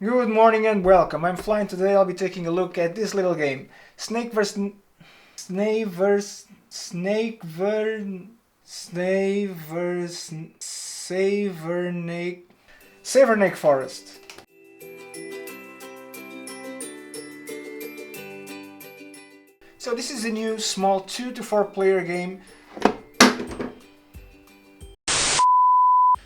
Good morning and welcome. I'm Flying. Today I'll be taking a look at this little game. Snake vs. Savernake Forest. So this is a new small 2 to 4 player game.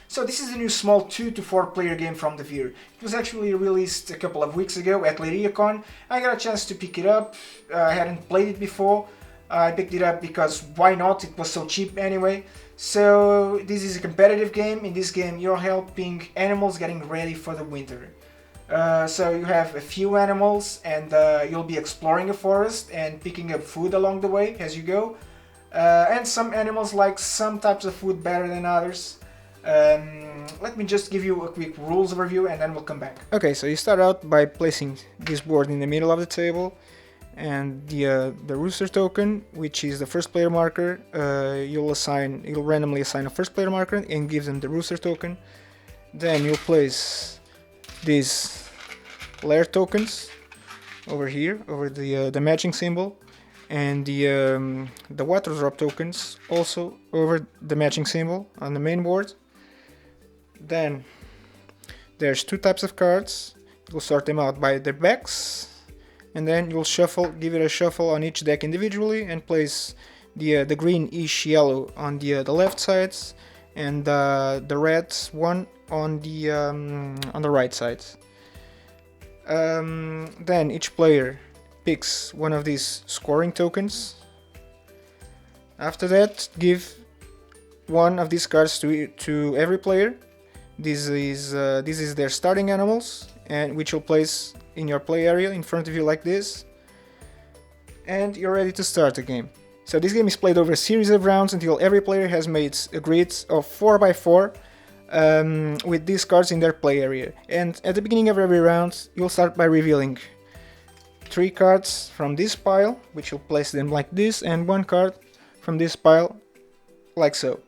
So this is a new small 2 to 4 player game from Devir. It was actually released a couple of weeks ago at LyriaCon. I got a chance to pick it up. I hadn't played it before. I picked it up because why not? It was so cheap anyway. So this is a competitive game. In this game you're helping animals getting ready for the winter. So you have a few animals and you'll be exploring a forest and picking up food along the way as you go. And some animals like some types of food better than others. Let me just give you a quick rules overview and then we'll come back. Okay, so you start out by placing this board in the middle of the table, and the rooster token, which is the first player marker, you'll randomly assign a first player marker and give them the rooster token. Then you'll place these layer tokens over here, over the matching symbol, and the water drop tokens also over the matching symbol on the main board. Then there's two types of cards. You'll sort them out by their backs, and then you'll give it a shuffle on each deck individually, and place the greenish yellow on the left sides, and the red one on the right side. Then each player picks one of these scoring tokens. After that, give one of these cards to every player. This is their starting animals, and which you'll place in your play area in front of you like this, and you're ready to start the game. So this game is played over a series of rounds until every player has made a grid of 4x4 with these cards in their play area. And at the beginning of every round, you'll start by revealing 3 cards from this pile, which you'll place them like this, and 1 card from this pile, like so.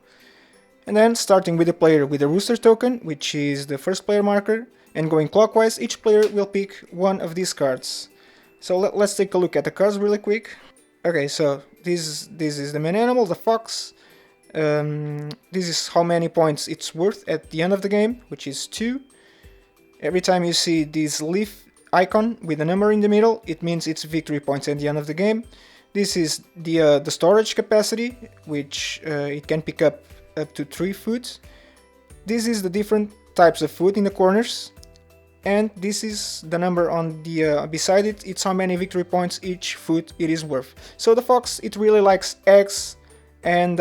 And then, starting with the player with the rooster token, which is the first player marker, and going clockwise, each player will pick one of these cards. So let's take a look at the cards really quick. Okay, so this is the main animal, the fox. This is how many points it's worth at the end of the game, which is 2. Every time you see this leaf icon with a number in the middle, it means it's victory points at the end of the game. This is the storage capacity, which it can pick up to 3 food. This is the different types of food in the corners, and this is the number on the beside it. It's how many victory points each food it is worth. So the fox, it really likes eggs, and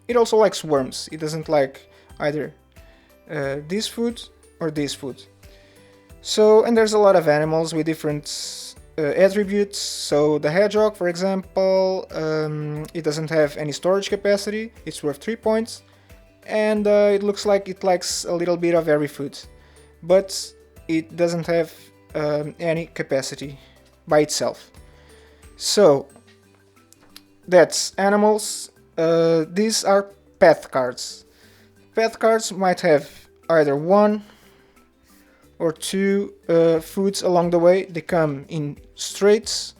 it also likes worms. It doesn't like either this food or this food. So, and there's a lot of animals with different attributes. So the hedgehog, for example, it doesn't have any storage capacity, it's worth 3 points, and it looks like it likes a little bit of every food, but it doesn't have any capacity by itself. So that's animals. These are path cards. Path cards might have either 1 or 2 foods along the way. They come in straights,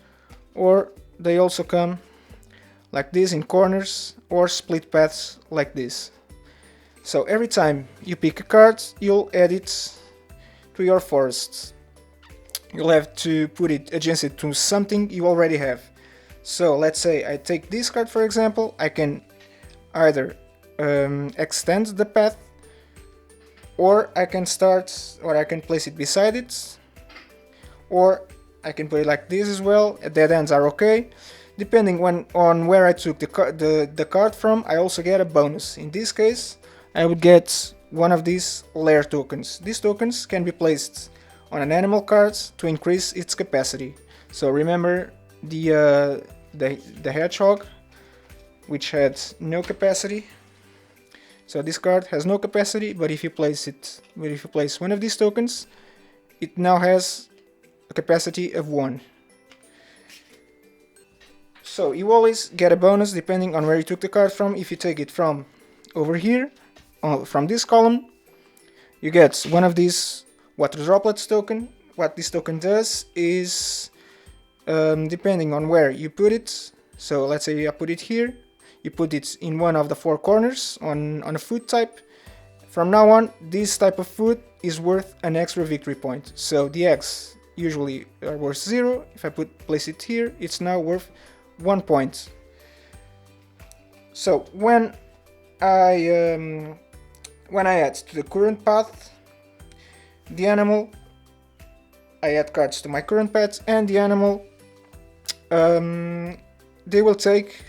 or they also come like this in corners, or split paths like this. So every time you pick a card, you'll add it to your forest. You'll have to put it adjacent to something you already have. So let's say I take this card, for example. I can either extend the path, or I can place it beside it, or I can put it like this as well. Dead ends are okay. Depending on where I took the card from, I also get a bonus. In this case, I would get one of these layer tokens. These tokens can be placed on an animal card to increase its capacity. So remember the hedgehog, which had no capacity. So this card has no capacity, but if you place one of these tokens, it now has a capacity of 1. So you always get a bonus depending on where you took the card from. If you take it from over here, from this column, you get one of these water droplets token. What this token does is, depending on where you put it, so let's say I put it here, you put it in one of the four corners on a food type. From now on, this type of food is worth an extra victory point. So the eggs usually are worth 0. If I place it here, it's now worth 1 point. So when I add to the current path the animal, I add cards to my current path, and the animal, they will take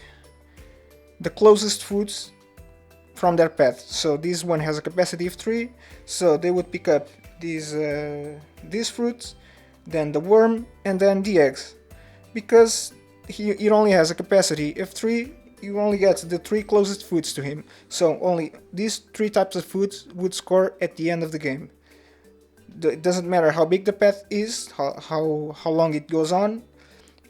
the closest foods from their path. So this one has a capacity of 3, so they would pick up these fruits, then the worm, and then the eggs. Because it only has a capacity of 3, you only get the 3 closest foods to him. So only these 3 types of foods would score at the end of the game. It doesn't matter how big the path is, how long it goes on,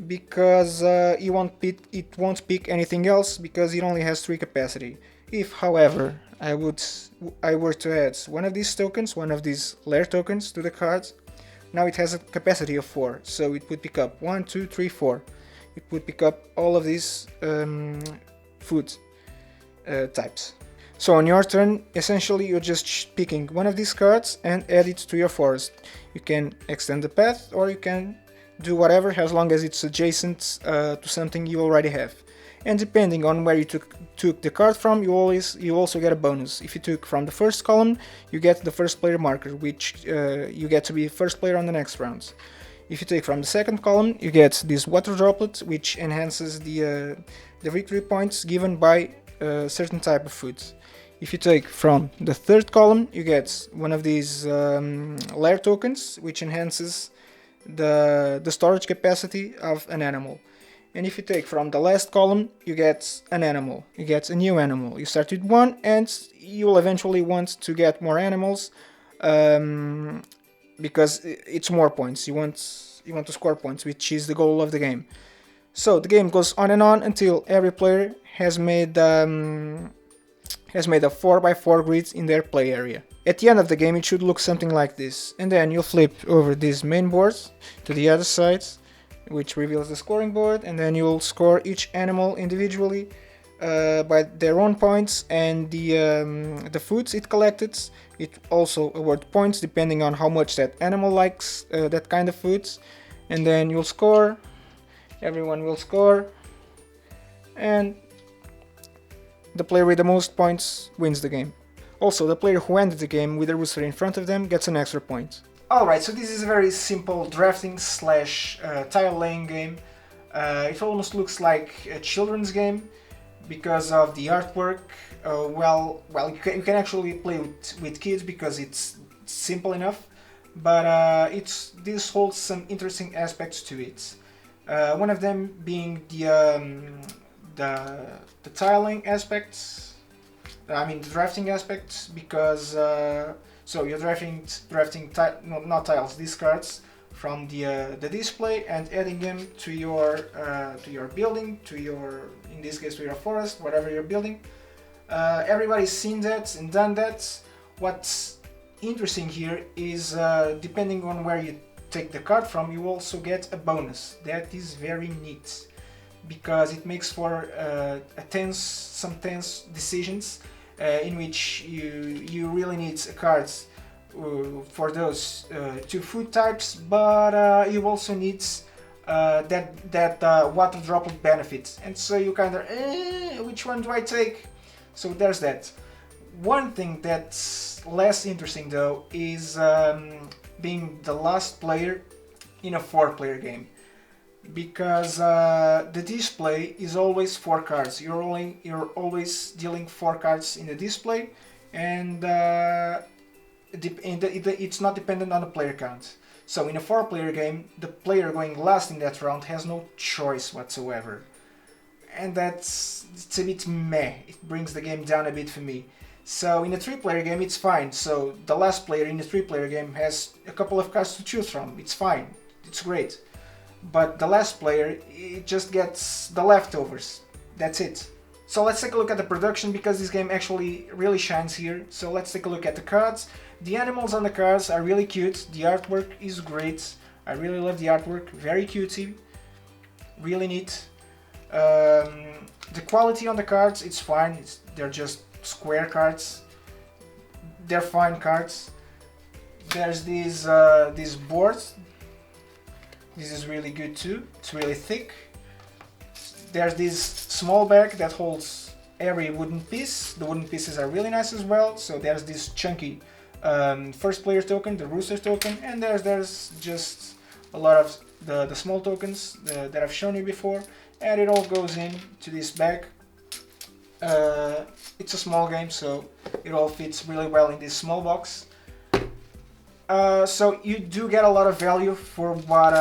because it won't pick anything else, because it only has 3 capacity. If, however, I were to add one of these tokens, one of these lair tokens to the cards, now it has a capacity of 4, so it would pick up 1, 2, 3, 4. It would pick up all of these food types. So on your turn, essentially you're just picking one of these cards and add it to your forest. You can extend the path, or you can do whatever, as long as it's adjacent to something you already have. And depending on where you took the card from, you also get a bonus. If you took from the first column, you get the first player marker, which you get to be first player on the next round. If you take from the second column, you get this water droplet, which enhances the victory points given by a certain type of food. If you take from the third column, you get one of these lair tokens, which enhances the storage capacity of an animal. And if you take from the last column, you get an animal. You get a new animal. You start with 1, and you will eventually want to get more animals, because it's more points. You want to score points, which is the goal of the game. So the game goes on and on until every player has made a 4x4 grid in their play area. At the end of the game, it should look something like this, and then you'll flip over this main board to the other side, which reveals the scoring board, and then you'll score each animal individually by their own points, and the foods it collected. It also awards points depending on how much that animal likes that kind of foods, and then you'll score. Everyone will score, and the player with the most points wins the game. Also, the player who ended the game with a rooster in front of them gets an extra point. Alright, so this is a very simple drafting / tile laying game. It almost looks like a children's game because of the artwork. You can actually play with kids because it's simple enough, but this holds some interesting aspects to it. One of them being the tiling aspects. The drafting aspects, because so you're drafting not tiles, these cards from the display, and adding them to your building, in this case to your forest, whatever you're building. Everybody's seen that and done that. What's interesting here is depending on where you take the card from, you also get a bonus. That is very neat, because it makes for some tense decisions in which you really need cards for those 2 food types, but you also need that water droplet benefit, and so you kind of which one do I take? So there's that. One thing that's less interesting though is being the last player in a 4-player game, because the display is always 4 cards. You're always dealing 4 cards in the display, and it's not dependent on the player count. So in a 4-player game, the player going last in that round has no choice whatsoever, and it's a bit meh. It brings the game down a bit for me. So in a 3-player game, it's fine. So the last player in a 3-player game has a couple of cards to choose from. It's fine. It's great. But the last player, it just gets the leftovers. That's it. So let's take a look at the production, because this game actually really shines here. So let's take a look at the cards. The animals on the cards are really cute. The artwork is great. I really love the artwork. Very cutesy. Really neat. The quality on the cards, it's fine. They're just square cards. They're fine cards. There's these boards. This is really good too. It's really thick. There's this small bag that holds every wooden piece. The wooden pieces are really nice as well. So there's this chunky first player token, the rooster token, and there's just a lot of the small tokens that I've shown you before, and it all goes in to this bag. It's a small game, so it all fits really well in this small box. So you do get a lot of value for what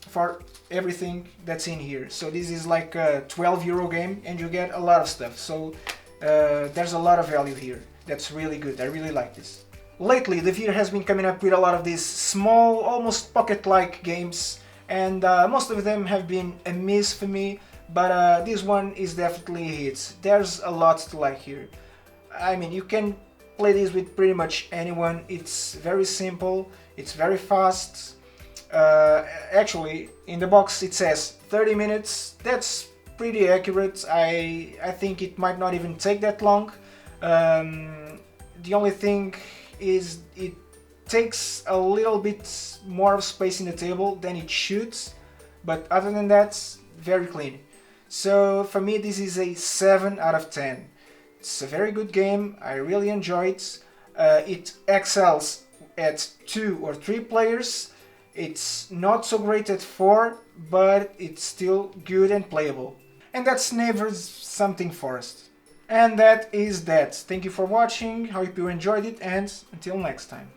for everything that's in here. So this is like a 12 euro game and you get a lot of stuff. So there's a lot of value here. That's really good. I really like this. Lately, Devir has been coming up with a lot of these small, almost pocket-like games, and most of them have been a miss for me, but this one is definitely a hit. There's a lot to like here. I mean, you can play this with pretty much anyone. It's very simple, it's very fast. Actually, in the box it says 30 minutes. That's pretty accurate. I think it might not even take that long. The only thing is it takes a little bit more space in the table than it should, but other than that, very clean. So for me, this is a 7 out of 10. It's a very good game. I really enjoy it. It excels at 2 or 3 players. It's not so great at 4, but it's still good and playable. And that's Never's Something Forest. And that is that. Thank you for watching. Hope you enjoyed it, and until next time.